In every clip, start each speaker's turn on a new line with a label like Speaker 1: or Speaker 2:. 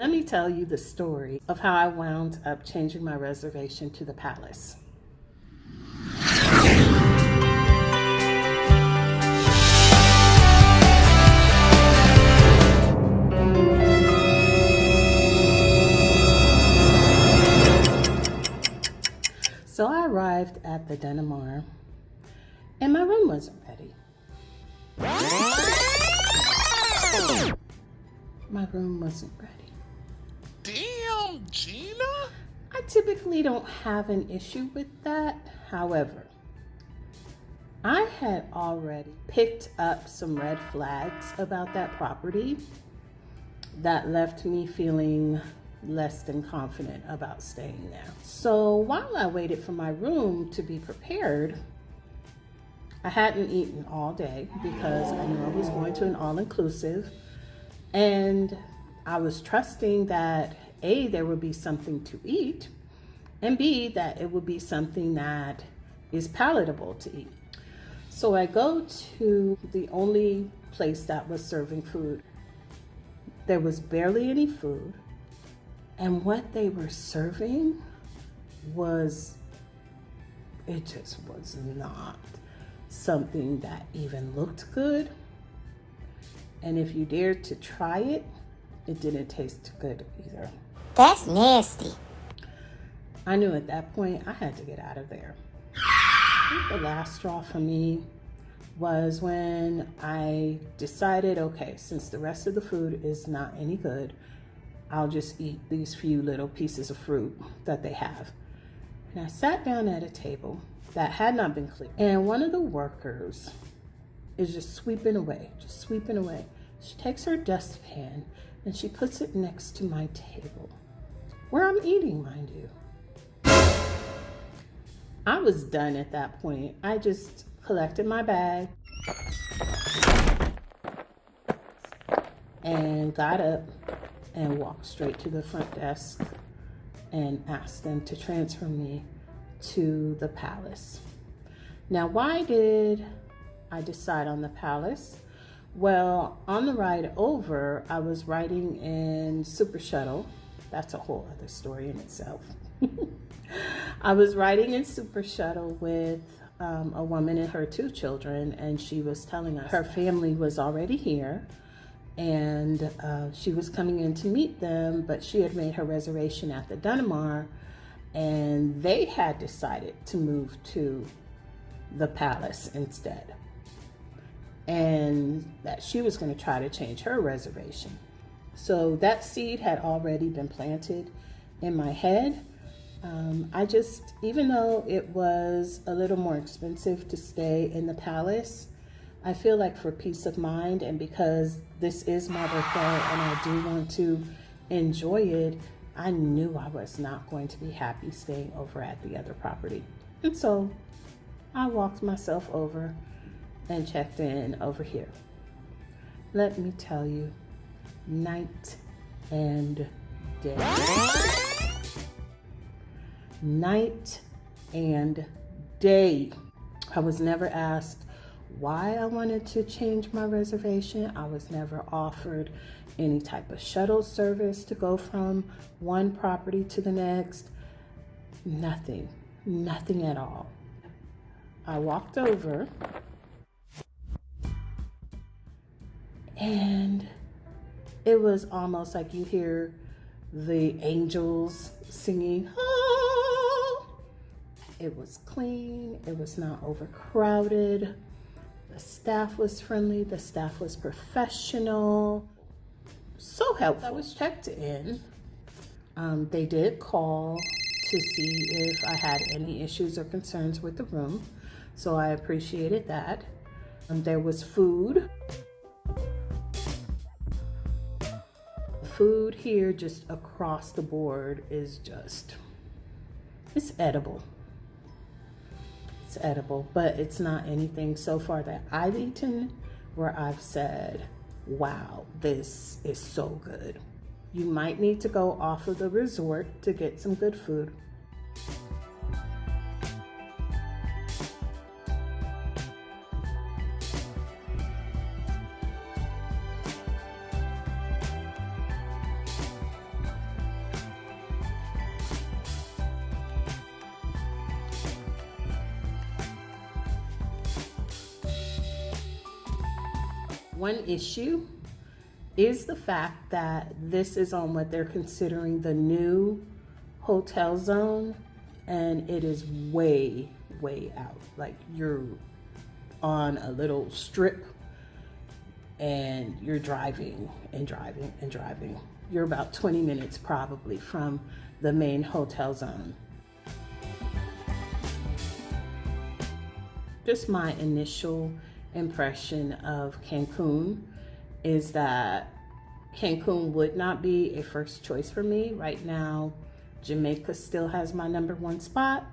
Speaker 1: Let me tell you the story of how I wound up changing my reservation to the Palace. So I arrived at the Dunamar and my room wasn't ready. My room wasn't ready.
Speaker 2: Damn, Gina!
Speaker 1: I typically don't have an issue with that. However, I had already picked up some red flags about that property that left me feeling less than confident about staying there. So while I waited for my room to be prepared, I hadn't eaten all day because I knew I was going to an all-inclusive, and I was trusting that A, there would be something to eat, and B, that it would be something that is palatable to eat. So I go to the only place that was serving food. There was barely any food, and what they were serving it just was not something that even looked good. And if you dared to try it, it didn't taste good either.
Speaker 3: That's nasty.
Speaker 1: I knew at that point I had to get out of there. I think the last straw for me was when I decided, okay, since the rest of the food is not any good, I'll just eat these few little pieces of fruit that they have. And I sat down at a table that had not been cleaned, and one of the workers is just sweeping away. She takes her dustpan and she puts it next to my table, where I'm eating, mind you. I was done at that point. I just collected my bag and got up and walked straight to the front desk and asked them to transfer me to the Palace. Now, why did I decide on the Palace? Well, on the ride over, I was riding in Super Shuttle. That's a whole other story in itself. I was riding in Super Shuttle with a woman and her 2 children, and she was telling us her family was already here, and she was coming in to meet them, but she had made her reservation at the Dunamar, and they had decided to move to the Palace instead, and that she was going to try to change her reservation. So that seed had already been planted in my head. Even though it was a little more expensive to stay in the Palace, I feel like for peace of mind, and because this is my birthday and I do want to enjoy it, I knew I was not going to be happy staying over at the other property. And so I walked myself over and checked in over here. Let me tell you, night and day. Night and day. I was never asked why I wanted to change my reservation. I was never offered any type of shuttle service to go from one property to the next. Nothing at all. I walked over and it was almost like you hear the angels singing. Oh! It was clean. It was not overcrowded. The staff was friendly. The staff was professional. So helpful. I was checked in. They did call to see if I had any issues or concerns with the room, so I appreciated that. There was food. Food here just across the board is it's edible. It's edible, but it's not anything so far that I've eaten where I've said, wow, this is so good. You might need to go off of the resort to get some good food. One issue is the fact that this is on what they're considering the new hotel zone, and it is way, way out. Like, you're on a little strip and you're driving and driving and driving. You're about 20 minutes probably from the main hotel zone. Just my initial impression of Cancun is that Cancun would not be a first choice for me. Right now, Jamaica still has my number one spot.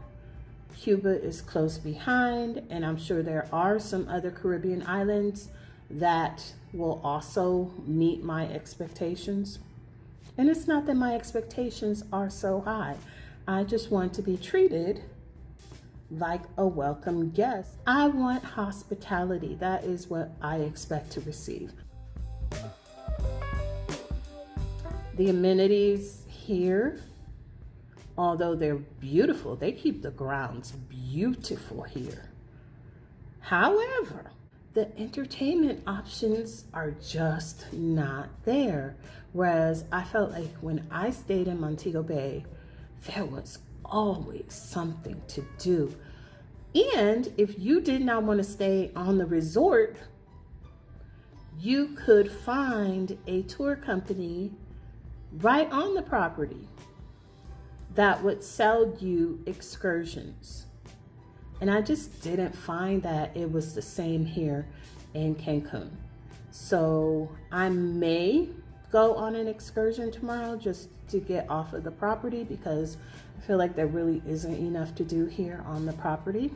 Speaker 1: Cuba is close behind, and I'm sure there are some other Caribbean islands that will also meet my expectations. And it's not that my expectations are so high. I just want to be treated like a welcome guest. I want hospitality. That is what I expect to receive. The amenities here, although they're beautiful, they keep the grounds beautiful here. However, the entertainment options are just not there. Whereas I felt like when I stayed in Montego Bay, there was always something to do. And if you did not want to stay on the resort, you could find a tour company right on the property that would sell you excursions. And I just didn't find that it was the same here in Cancun. So I may go on an excursion tomorrow just to get off of the property, because I feel like there really isn't enough to do here on the property.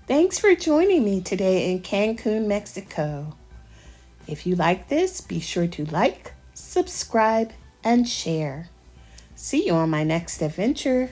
Speaker 1: Thanks for joining me today in Cancun, Mexico. If you like this, be sure to like, subscribe, and share. See you on my next adventure.